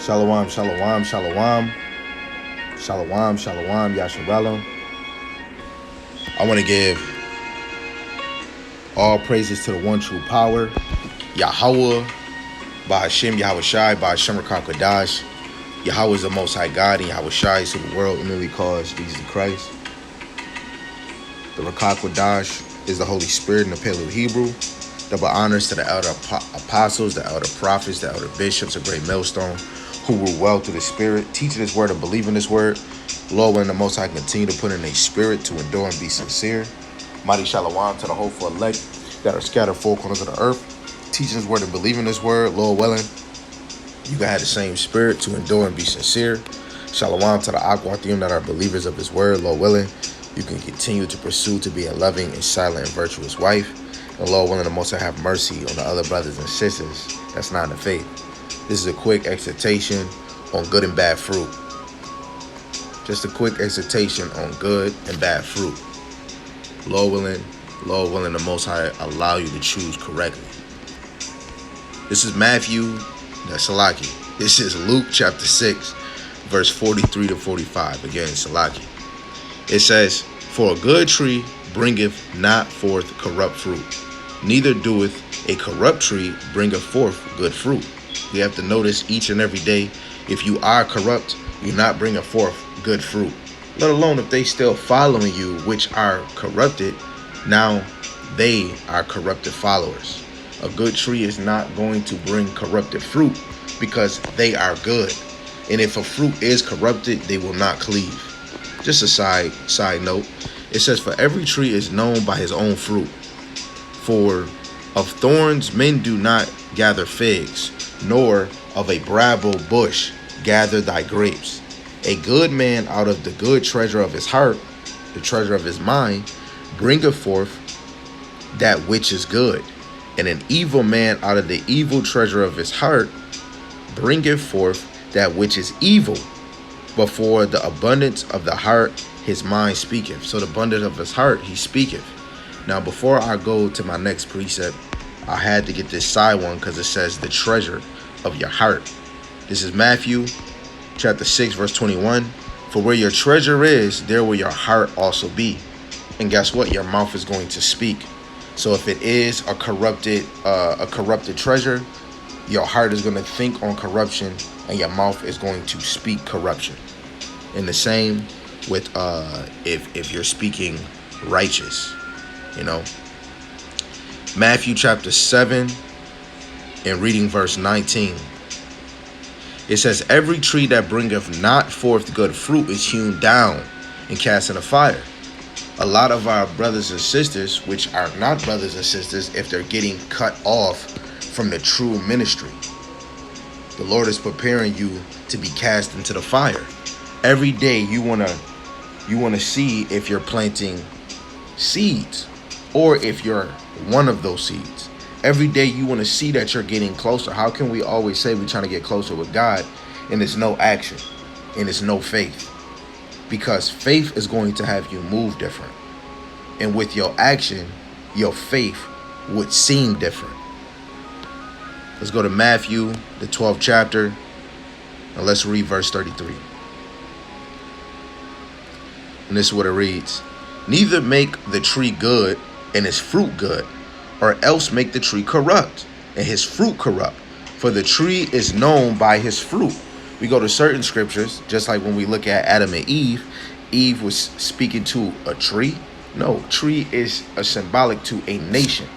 Shalom, shalom, shalom. Shalom, shalom, Yasharallah. I want to give all praises to the one true power, Yahweh, Bahashem, Yahweh Shai, Bahashem Rakam Kadash. Yahweh is the Most High God, and Yahweh Shai is who the world newly calls Jesus Christ. The Rakam Kadash is the Holy Spirit in the Paleo Hebrew. Double honors to the elder apostles, the elder prophets, the elder bishops, a great millstone, who rule well through the Spirit, teaching His word and believing His word. Lord, when the Most High continue to put in a spirit to endure and be sincere. Mighty Shalom to the hopeful elect that are scattered four corners of the earth, teaching His word and believing His word. Lord willing, you can have the same spirit to endure and be sincere. Shalom to the Aquathium that are believers of His word. Lord willing, you can continue to pursue to be a loving and silent and virtuous wife. And Lord willing, the Most High have mercy on the other brothers and sisters that's not in the faith. This is a quick exhortation on good and bad fruit. Just a quick exhortation on good and bad fruit. Lord willing, the Most High allow you to choose correctly. This is Matthew, that's Salaki. This is Luke chapter 6, verse 43 to 45. Again, Salaki. It says, "For a good tree bringeth not forth corrupt fruit, neither doeth a corrupt tree bringeth forth good fruit." You have to notice each and every day, if you are corrupt, you're not bringing forth good fruit. Let alone if they still following you, which are corrupted, now they are corrupted followers. A good tree is not going to bring corrupted fruit because they are good. And if a fruit is corrupted, they will not cleave. Just a side note, it says, "For every tree is known by his own fruit. For of thorns men do not gather figs, nor of a bramble bush gather thy grapes. A good man out of the good treasure of his heart, the treasure of his mind, bringeth forth that which is good. And an evil man out of the evil treasure of his heart bringeth forth that which is evil. Before the abundance of the heart his mind speaketh." So the abundance of his heart he speaketh. Now before I go to my next precept, I had to get this side one because it says the treasure of your heart. This is Matthew chapter 6 verse 21. "For where your treasure is, there will your heart also be." And guess what? Your mouth is going to speak. So if it is a corrupted treasure, your heart is going to think on corruption and your mouth is going to speak corruption. And the same with if you're speaking righteous, you know. Matthew chapter 7 and reading verse 19. It says, "Every tree that bringeth not forth good fruit is hewn down and cast in a fire." A lot of our brothers and sisters, which are not brothers and sisters, if they're getting cut off from the true ministry, the Lord is preparing you to be cast into the fire. Every day you wanna see if you're planting seeds or if you're one of those seeds. Every day you want to see that you're getting closer. How can we always say we're trying to get closer with God and there's no action and it's no faith? Because faith is going to have you move different. And with your action, your faith would seem different. Let's go to Matthew, the 12th chapter, and let's read verse 33. And this is what it reads. "Neither make the tree good and his fruit good, or else make the tree corrupt and his fruit corrupt. For the tree is known by his fruit." We go to certain scriptures, just like when we look at Adam and Eve, Eve was speaking to a tree. No, tree is a symbolic to a nation.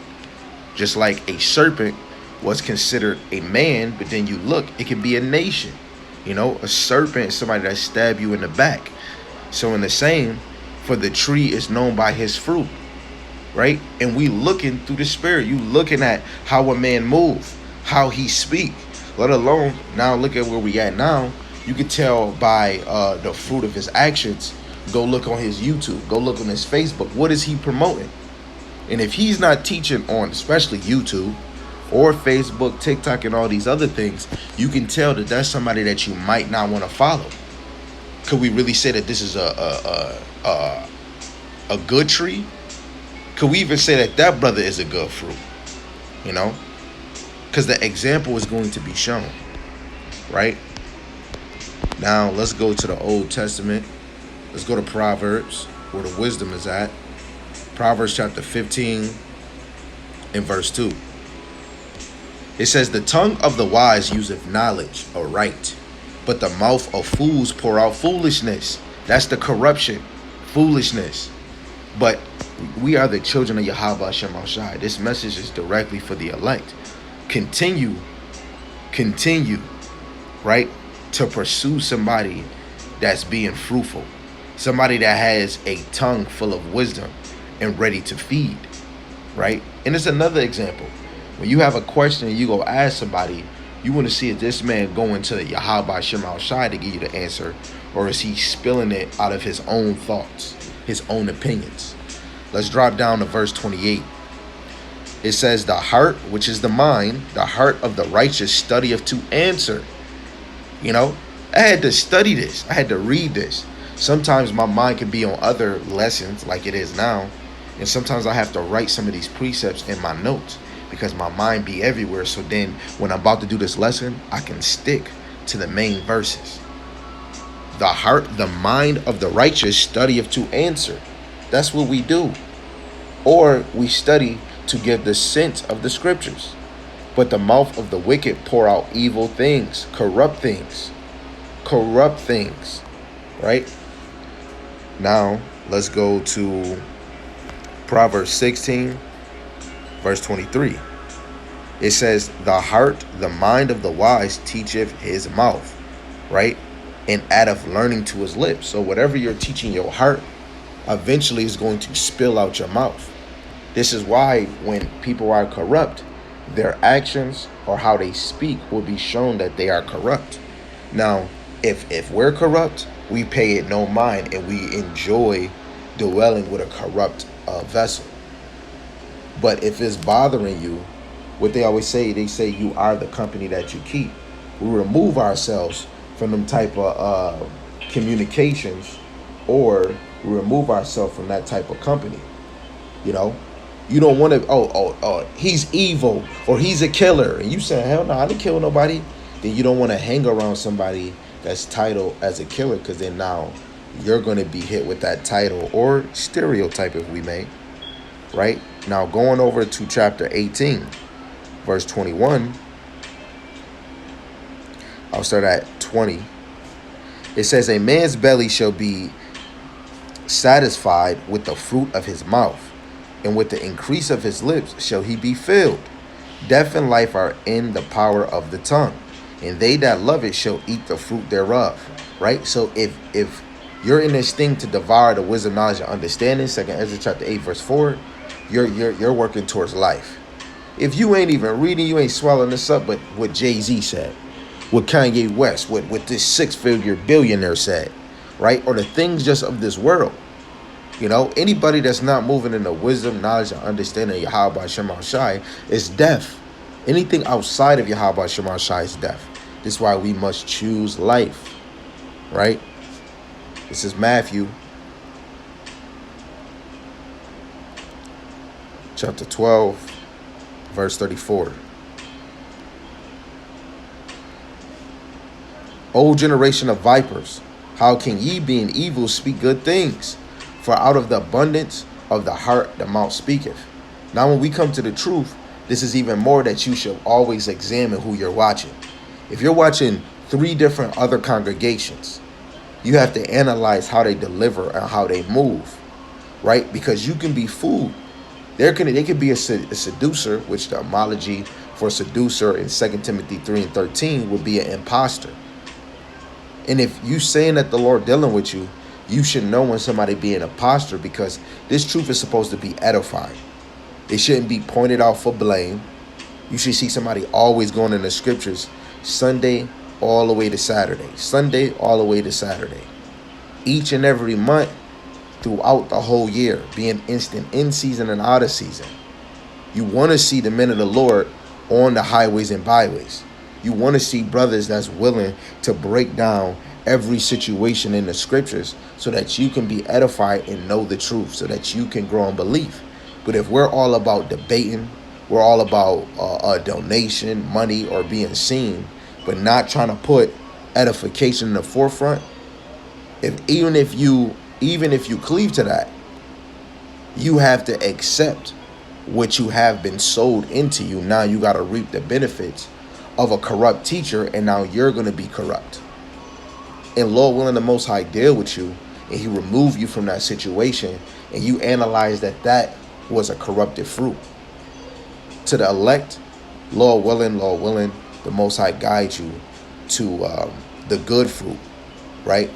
Just like a serpent was considered a man, but then you look, it can be a nation. You know, a serpent is somebody that stab you in the back. So in the same, for the tree is known by his fruit. Right? And we looking through the spirit. You looking at how a man move, how he speak. Let alone now look at where we at now. You can tell by the fruit of his actions. Go look on his YouTube. Go look on his Facebook. What is he promoting? And if he's not teaching on especially YouTube or Facebook, TikTok, and all these other things, you can tell that that's somebody that you might not want to follow. Could we really say that this is a good tree? Could we even say that that brother is a good fruit? You know, because the example is going to be shown, right? Now let's go to the Old Testament. Let's go to Proverbs, where the wisdom is at. Proverbs chapter 15 and verse 2. It says, the tongue of the wise useth knowledge or right, but the mouth of fools pour out foolishness. That's the corruption, foolishness. But we are the children of Yahweh Hashem Shai. This message is directly for the elect. Continue, right, to pursue somebody that's being fruitful, somebody that has a tongue full of wisdom and ready to feed, right? And it's another example. When you have a question and you go ask somebody, you want to see if this man going to the Yahweh Hashem Shai to give you the answer, or is he spilling it out of his own thoughts, his own opinions? Let's drop down to verse 28. It says, the heart, which is the mind, the heart of the righteous studieth to answer. You know, I had to study this. I had to read this. Sometimes my mind can be on other lessons like it is now. And sometimes I have to write some of these precepts in my notes because my mind be everywhere. So then when I'm about to do this lesson, I can stick to the main verses. The heart, the mind of the righteous studieth to answer. That's what we do. Or we study to give the sense of the scriptures. But the mouth of the wicked pour out evil things, corrupt things, right? Now, let's go to Proverbs 16, verse 23. It says, the heart, the mind of the wise teacheth his mouth, right? And addeth learning to his lips. So whatever you're teaching your heart, eventually is going to spill out your mouth. This is why when people are corrupt, their actions or how they speak will be shown that they are corrupt. Now, if we're corrupt, we pay it no mind and we enjoy dwelling with a corrupt vessel. But if it's bothering you, what they always say, they say you are the company that you keep. We remove ourselves from them type of communications, or we remove ourselves from that type of company. You know, you don't want to, he's evil or he's a killer. And you say, hell no, I didn't kill nobody. Then you don't want to hang around somebody that's titled as a killer, because then now you're going to be hit with that title or stereotype, if we may. Right? Now going over to chapter 18, verse 21. I'll start at 20. It says, a man's belly shall be satisfied with the fruit of his mouth, and with the increase of his lips shall he be filled. Death and life are in the power of the tongue, and they that love it shall eat the fruit thereof. Right? So if you're in this thing to devour the wisdom, knowledge, and understanding, 2 Ezra chapter 8, verse 4, you're working towards life. If you ain't even reading, you ain't swallowing this up, but what Jay-Z said, what Kanye West, what this six-figure billionaire said, right? Or the things just of this world. You know, anybody that's not moving in the wisdom, knowledge, and understanding of Yahweh Shema Shai is death. Anything outside of Yahweh Shema Shai is death. This is why we must choose life, right? This is Matthew chapter 12, verse 34. O generation of vipers, how can ye, being evil, speak good things? For out of the abundance of the heart the mouth speaketh. Now when we come to the truth, this is even more that you should always examine who you're watching. If you're watching 3 different other congregations, you have to analyze how they deliver and how they move, right? Because you can be fooled. They could be a seducer, which the homology for seducer in 2 Timothy 3 and 13 would be an imposter. And if you saying that the Lord dealing with you, you should know when somebody be an imposter, because this truth is supposed to be edifying. It shouldn't be pointed out for blame. You should see somebody always going in the scriptures, Sunday all the way to Saturday, Sunday all the way to Saturday, each and every month throughout the whole year, being instant in season and out of season. You want to see the men of the Lord on the highways and byways. You want to see brothers that's willing to break down every situation in the scriptures so that you can be edified and know the truth, so that you can grow in belief. But if we're all about debating, we're all about a donation, money, or being seen, but not trying to put edification in the forefront, even if you cleave to that, you have to accept what you have been sold into you. Now you got to reap the benefits of a corrupt teacher, and now you're going to be corrupt. And Lord willing, the Most High deal with you, and he remove you from that situation, and you analyze that that was a corrupted fruit. To the elect, Lord willing, the Most High guide you to the good fruit, right?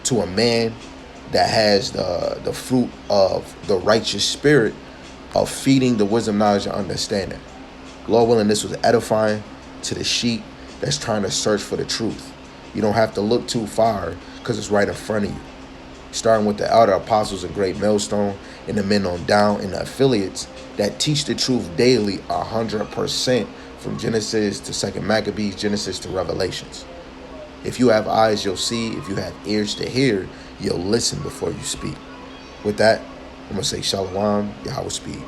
To a man that has the fruit of the righteous spirit of feeding the wisdom, knowledge, and understanding. Lord willing, this was edifying to the sheep that's trying to search for the truth. You don't have to look too far because it's right in front of you. Starting with the elder apostles and great millstone and the men on down and the affiliates that teach the truth daily 100% from Genesis to 2nd Maccabees, Genesis to Revelations. If you have eyes, you'll see. If you have ears to hear, you'll listen before you speak. With that, I'm going to say Shalom, Yahweh speed.